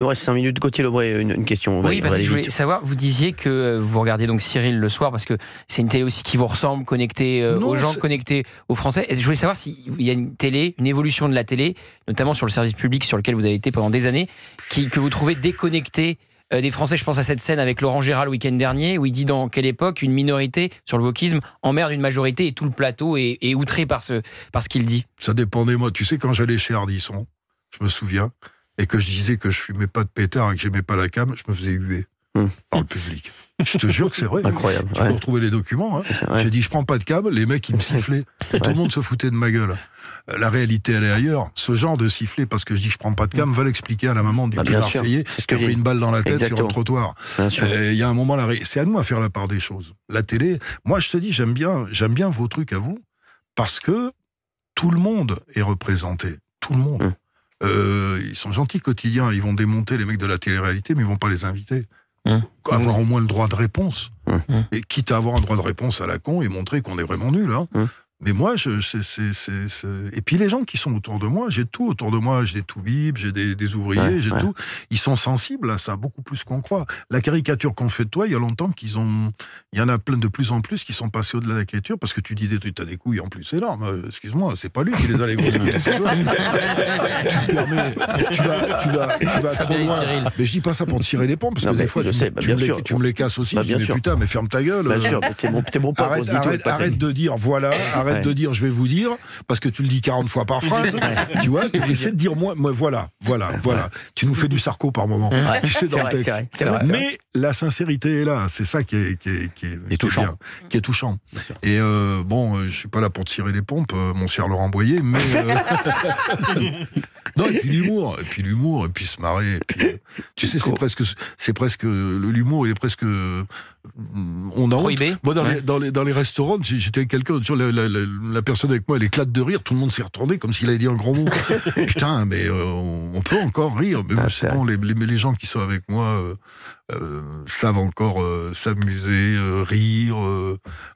Il nous reste 5 minutes. Gauthier Lebray, une question. Oui, parce que je voulais savoir, vous disiez que vous regardiez donc Cyril le soir, parce que c'est une télé aussi qui vous ressemble, connectée aux gens, connectée aux Français. Et je voulais savoir s'il y a une évolution de la télé, notamment sur le service public sur lequel vous avez été pendant des années, que vous trouvez déconnecté des Français. Je pense à cette scène avec Laurent Gérard le week-end dernier, où il dit dans quelle époque une minorité, sur le wokisme, emmerde une majorité et tout le plateau est outré par ce qu'il dit. Ça dépendait, moi. Tu sais, quand j'allais chez Ardisson, je me souviens, et que je disais que je fumais pas de pétard et que j'aimais pas la cam, je me faisais huer par le public. Je te jure que c'est vrai. Incroyable. Tu peux retrouver les documents. Hein. J'ai dit, je prends pas de cam, les mecs, ils me sifflaient. Et tout le monde se foutait de ma gueule. La réalité, elle est ailleurs. Ce genre de sifflet, parce que je dis, je prends pas de cam, va l'expliquer à la maman du Marseillais qui a pris une balle dans la tête sur le trottoir. Il y a un moment, c'est à nous à faire la part des choses. La télé, moi, je te dis, j'aime bien vos trucs à vous, parce que tout le monde est représenté. Tout le monde. Ils sont gentils quotidiens, ils vont démonter les mecs de la télé-réalité, mais ils vont pas les inviter. Avoir au moins le droit de réponse. Et quitte à avoir un droit de réponse à la con et montrer qu'on est vraiment nul. Hein. Mais moi, et puis les gens qui sont autour de moi, j'ai tout autour de moi, j'ai des toubibs, j'ai des ouvriers, j'ai tout. Ils sont sensibles à ça, beaucoup plus qu'on croit. La caricature qu'on fait de toi, il y a longtemps il y en a plein de plus en plus qui sont passés au-delà de la caricature, parce que tu dis des trucs, t'as des couilles en plus énormes. Excuse-moi, c'est pas lui qui les a les grosses couilles. Tu te permets, tu vas trop loin. Mais je dis pas ça pour tirer les pompes, parce que des fois, tu me les casses aussi. Je dis, mais putain, mais ferme ta gueule. Bien sûr, c'est bon pote. Arrête de dire voilà. Arrête de dire je vais vous dire, parce que tu le dis 40 fois par phrase, tu vois, essaie de dire moi voilà. Tu nous fais du Sarko par moment, tu sais, dans le texte. C'est vrai. Mais la sincérité est là, c'est ça qui est touchant. Bien, qui est touchant. Et je suis pas là pour tirer les pompes, mon cher Laurent Boyer, mais non, et puis l'humour, et puis se marrer, et puis tu sais, c'est presque l'humour, il est presque on a prohibé. Moi, dans les restaurants, j'étais avec quelqu'un, la personne avec moi, elle éclate de rire, tout le monde s'est retourné comme s'il avait dit un grand mot. Putain, mais on peut encore rire. Mais c'est bon, les gens qui sont avec moi savent encore s'amuser, rire.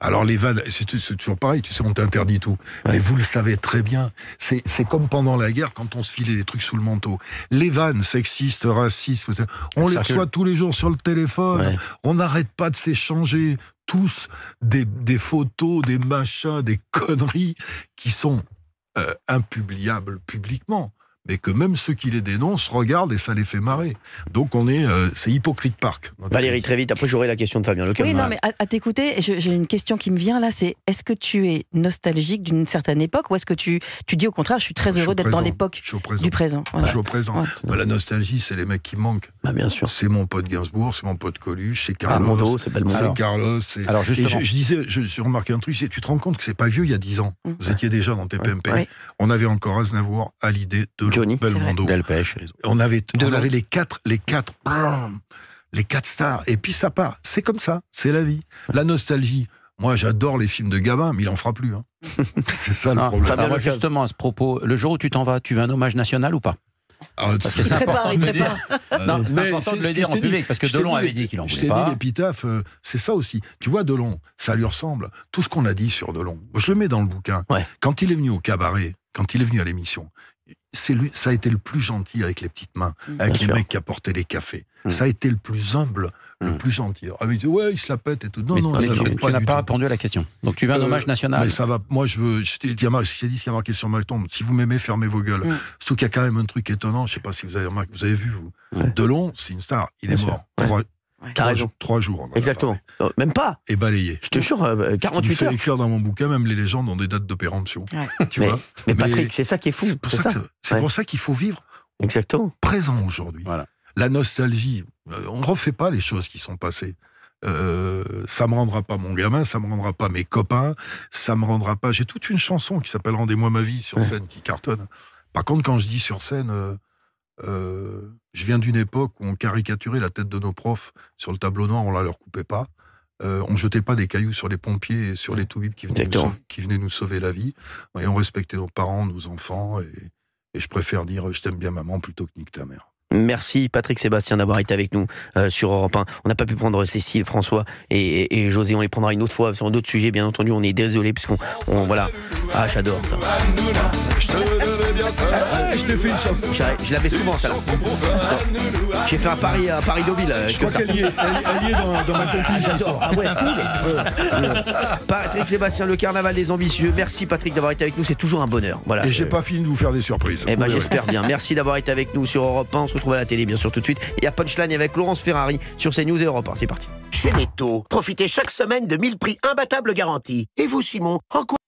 Alors les vannes, c'est toujours pareil, tu sais, on t'interdit tout. Mais vous le savez très bien. C'est comme pendant la guerre, quand on se filait des trucs sous le manteau. Les vannes sexistes, racistes, on les reçoit tous les jours sur le téléphone. On n'arrête pas de s'échanger tous des photos, des machins, des conneries qui sont impubliables publiquement, mais que même ceux qui les dénoncent regardent et ça les fait marrer. Donc c'est hypocrite parc. Valérie, très vite, après j'aurai la question de Fabien Leclerc. Oui, non, mais à t'écouter, j'ai une question qui me vient là, c'est est-ce que tu es nostalgique d'une certaine époque, ou est-ce que tu dis au contraire, je suis très heureux d'être dans l'époque du présent. Je suis au présent. La nostalgie, c'est les mecs qui me manquent. Bien sûr. C'est mon pote Gainsbourg, c'est mon pote Coluche, c'est Carlos. Mondo, c'est Belmondo. C'est Carlos. Alors justement, j'ai remarqué un truc, tu te rends compte que c'est pas vieux il y a 10 ans. Vous étiez déjà dans TPMP. On avait encore Aznavour, Hallyday, Johnny, Belmondo. Delpech. On avait les quatre stars. Et puis ça part. C'est comme ça. C'est la vie. La nostalgie. Moi, j'adore les films de Gabin, mais il en fera plus. Hein. C'est ça le problème. Alors moi, justement, à ce propos, le jour où tu t'en vas, tu veux un hommage national ou pas? Parce que c'est important de le dire. Non, c'est important de le dire en public, parce que Delon avait dit qu'il en voulait pas. Je t'ai dit, l'épitaphe, c'est ça aussi. Tu vois, Delon, ça lui ressemble. Tout ce qu'on a dit sur Delon, je le mets dans le bouquin. Quand il est venu au cabaret, quand il est venu à l'émission, ça a été le plus gentil avec les petites mains, avec les mecs qui apportaient les cafés. Ça a été le plus humble, le plus gentil. Ah mais il se la pète et tout. Non, mais tu n'as pas répondu à la question. Donc tu veux un hommage national. Mais ça va. Moi, je t'ai dit ce qu'il y a marqué sur ma tombe. Si vous m'aimez, fermez vos gueules. Surtout qu'il y a quand même un truc étonnant. Je sais pas si vous avez remarqué, vous avez vu vous. Delon, c'est une star. Il est mort. 3 jours. Exactement. Même pas. Et balayé. Je te jure, 48 heures. Je fais écrire dans mon bouquin, même les légendes ont des dates de péremption. Tu vois. Mais Patrick, c'est ça qui est fou. C'est pour ça qu'il faut vivre présent aujourd'hui. Voilà. La nostalgie, on ne refait pas les choses qui sont passées. Ça me rendra pas mon gamin, ça me rendra pas mes copains, ça me rendra pas... J'ai toute une chanson qui s'appelle « Rendez-moi ma vie » sur scène, qui cartonne. Par contre, quand je dis sur scène... je viens d'une époque où on caricaturait la tête de nos profs sur le tableau noir, on la leur coupait pas. On jetait pas des cailloux sur les pompiers et sur les toubibs qui venaient nous sauver la vie. Et on respectait nos parents, nos enfants. Et je préfère dire « je t'aime bien maman » plutôt que « nique ta mère ». Merci Patrick Sébastien d'avoir été avec nous sur Europe 1. On n'a pas pu prendre Cécile, François et José. On les prendra une autre fois sur d'autres sujets. Bien entendu, on est désolé puisqu'on voilà. Ah, j'adore ça. Je t'ai fait une chanson. Je la mets souvent, ça. J'ai fait un Paris Deauville. Je crois qu'elle y est dans ma compilation. Ah ouais, Patrick Sébastien, le carnaval des ambitieux. Merci Patrick d'avoir été avec nous, c'est toujours un bonheur. Voilà. Et j'ai pas fini de vous faire des surprises. Eh ben j'espère bien. Merci d'avoir été avec nous sur Europe 1. On se retrouve à la télé bien sûr tout de suite. Et à Punchline avec Laurence Ferrari sur CNews et Europe 1. C'est parti. Chez Netto, profitez chaque semaine de 1000 prix imbattables garantis. Et vous Simon, en quoi